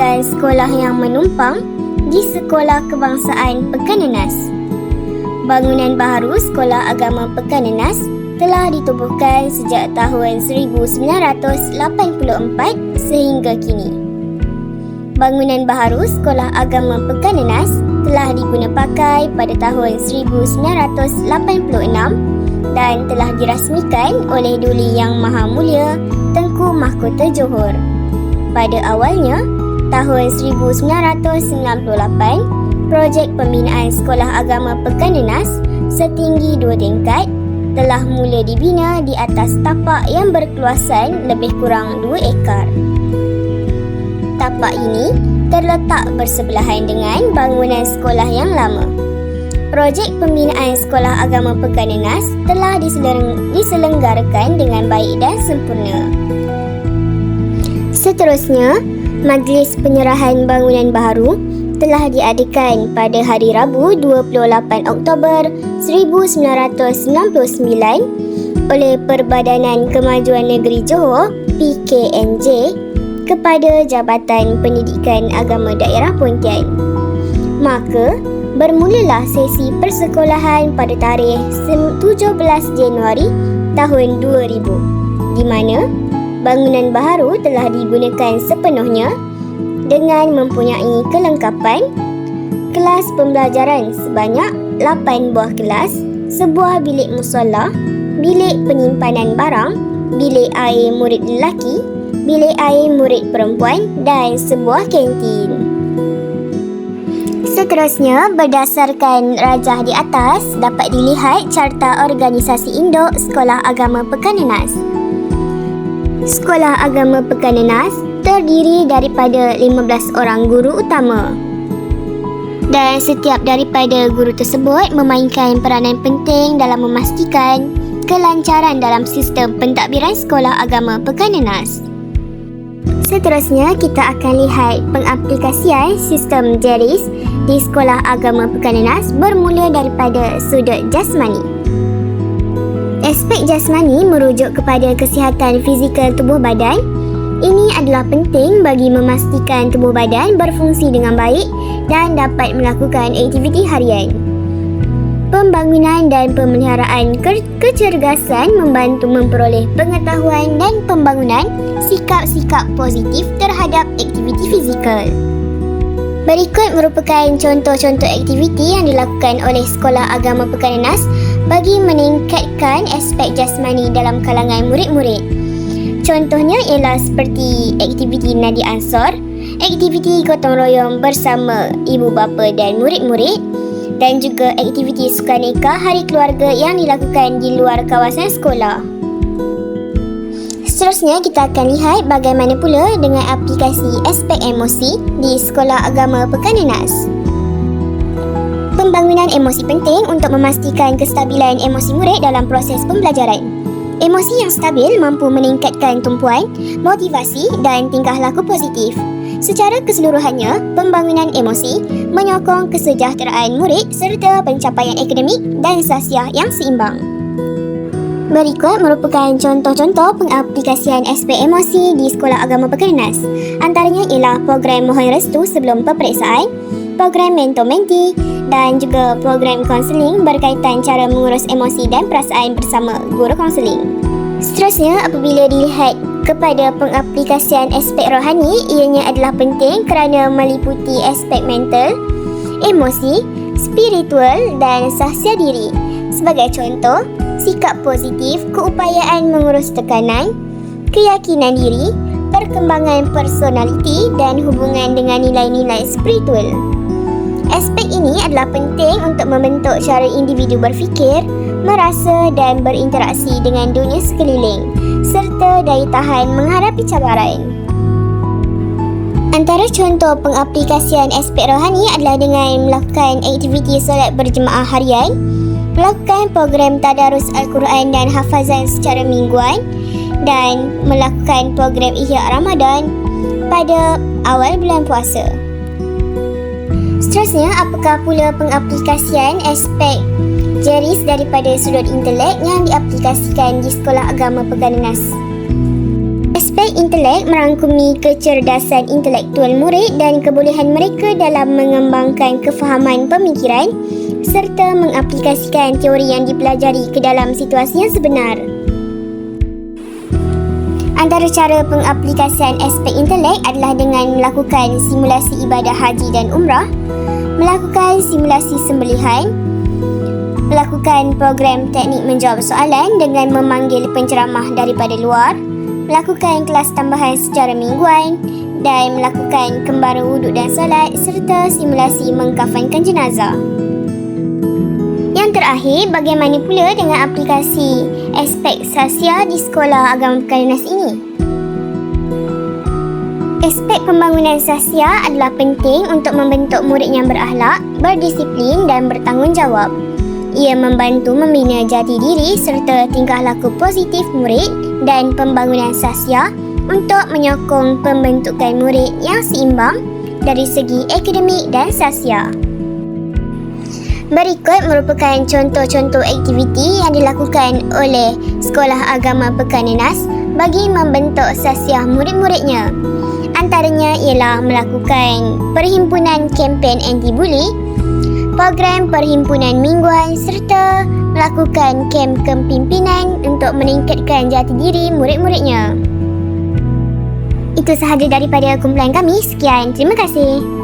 merupakan sekolah yang menumpang di Sekolah Kebangsaan Pekan Nenas. Bangunan baharu Sekolah Agama Pekan Nenas telah ditubuhkan sejak tahun 1984 sehingga kini. Bangunan baharu Sekolah Agama Pekan Nenas telah digunapakai pada tahun 1986 dan telah dirasmikan oleh Duli Yang Maha Mulia Tengku Mahkota Johor. Pada awalnya, tahun 1998, projek pembinaan Sekolah Agama Pekan Nenas setinggi 2 tingkat telah mula dibina di atas tapak yang berkeluasan lebih kurang 2 ekar. Tapak ini terletak bersebelahan dengan bangunan sekolah yang lama. Projek pembinaan Sekolah Agama Pekan Nenas telah diselenggarakan dengan baik dan sempurna. Seterusnya, majlis penyerahan bangunan baharu telah diadakan pada hari Rabu 28 Oktober 1999 oleh Perbadanan Kemajuan Negeri Johor PKNJ kepada Jabatan Pendidikan Agama Daerah Pontian. Maka, bermulalah sesi persekolahan pada tarikh 17 Januari tahun 2000 di mana bangunan baharu telah digunakan sepenuhnya dengan mempunyai kelengkapan kelas pembelajaran sebanyak 8 buah kelas, sebuah bilik musola, bilik penyimpanan barang, bilik air murid lelaki, bilik air murid perempuan dan sebuah kantin. Seterusnya, berdasarkan rajah di atas, dapat dilihat Carta Organisasi Induk Sekolah Agama Pekan Nenas. Sekolah Agama Pekan Nenas terdiri daripada 15 orang guru utama. Dan setiap daripada guru tersebut memainkan peranan penting dalam memastikan kelancaran dalam sistem pentadbiran Sekolah Agama Pekan Nenas. Seterusnya, kita akan lihat pengaplikasian sistem JERIS di Sekolah Agama Pekan Nenas bermula daripada sudut jasmani. Aspek jasmani merujuk kepada kesihatan fizikal tubuh badan. Ini adalah penting bagi memastikan tubuh badan berfungsi dengan baik dan dapat melakukan aktiviti harian. Pembangunan dan pemeliharaan kecergasan membantu memperoleh pengetahuan dan pembangunan sikap-sikap positif terhadap aktiviti fizikal. Berikut merupakan contoh-contoh aktiviti yang dilakukan oleh Sekolah Agama Pekan Nenas bagi meningkatkan aspek jasmani dalam kalangan murid-murid. Contohnya ialah seperti aktiviti Nadi Ansor, aktiviti gotong royong bersama ibu bapa dan murid-murid, dan juga aktiviti sukaneka hari keluarga yang dilakukan di luar kawasan sekolah. Seterusnya, kita akan lihat bagaimana pula dengan aplikasi aspek emosi di Sekolah Agama Pekan Nenas. Pembangunan emosi penting untuk memastikan kestabilan emosi murid dalam proses pembelajaran. Emosi yang stabil mampu meningkatkan tumpuan, motivasi dan tingkah laku positif. Secara keseluruhannya, pembangunan emosi menyokong kesejahteraan murid serta pencapaian akademik dan sosial yang seimbang. Berikut merupakan contoh-contoh pengaplikasian aspek emosi di Sekolah Agama Pekan Nenas. Antaranya ialah program mohon restu sebelum peperiksaan, program mentor-menti dan juga program kaunseling berkaitan cara mengurus emosi dan perasaan bersama guru kaunseling. Seterusnya, apabila dilihat kepada pengaplikasian aspek rohani, ianya adalah penting kerana meliputi aspek mental, emosi, spiritual dan sahsia diri. Sebagai contoh, sikap positif, keupayaan mengurus tekanan, keyakinan diri, perkembangan personaliti dan hubungan dengan nilai-nilai spiritual. Aspek ini adalah penting untuk membentuk cara individu berfikir, merasa dan berinteraksi dengan dunia sekeliling serta daya tahan menghadapi cabaran. Antara contoh pengaplikasian aspek rohani adalah dengan melakukan aktiviti solat berjemaah harian, melakukan program tadarus Al-Quran dan hafazan secara mingguan dan melakukan program Ihya Ramadan pada awal bulan puasa. Seterusnya, apakah pula pengaplikasian aspek JERIS daripada sudut intelek yang diaplikasikan di Sekolah Agama Pekan Nenas? Aspek intelek merangkumi kecerdasan intelektual murid dan kebolehan mereka dalam mengembangkan kefahaman pemikiran serta mengaplikasikan teori yang dipelajari ke dalam situasi yang sebenar. Antara cara pengaplikasian aspek intelek adalah dengan melakukan simulasi ibadah haji dan umrah, melakukan simulasi sembelihan, melakukan program teknik menjawab soalan dengan memanggil penceramah daripada luar, melakukan kelas tambahan secara mingguan dan melakukan kembara wuduk dan solat serta simulasi mengkafankan jenazah. Yang terakhir, bagaimana pula dengan aplikasi aspek sasya di sekolah agama Pekan Nenas ini? Aspek pembangunan sasya adalah penting untuk membentuk murid yang berakhlak, berdisiplin dan bertanggungjawab. Ia membantu membina jati diri serta tingkah laku positif murid dan pembangunan sasya untuk menyokong pembentukan murid yang seimbang dari segi akademik dan sasya. Berikut merupakan contoh-contoh aktiviti yang dilakukan oleh Sekolah Agama Pekan Nenas bagi membentuk sasya murid-muridnya. Antaranya ialah melakukan perhimpunan kempen anti-buli, program perhimpunan mingguan serta melakukan kem kepimpinan untuk meningkatkan jati diri murid-muridnya. Itu sahaja daripada kumpulan kami. Sekian, terima kasih.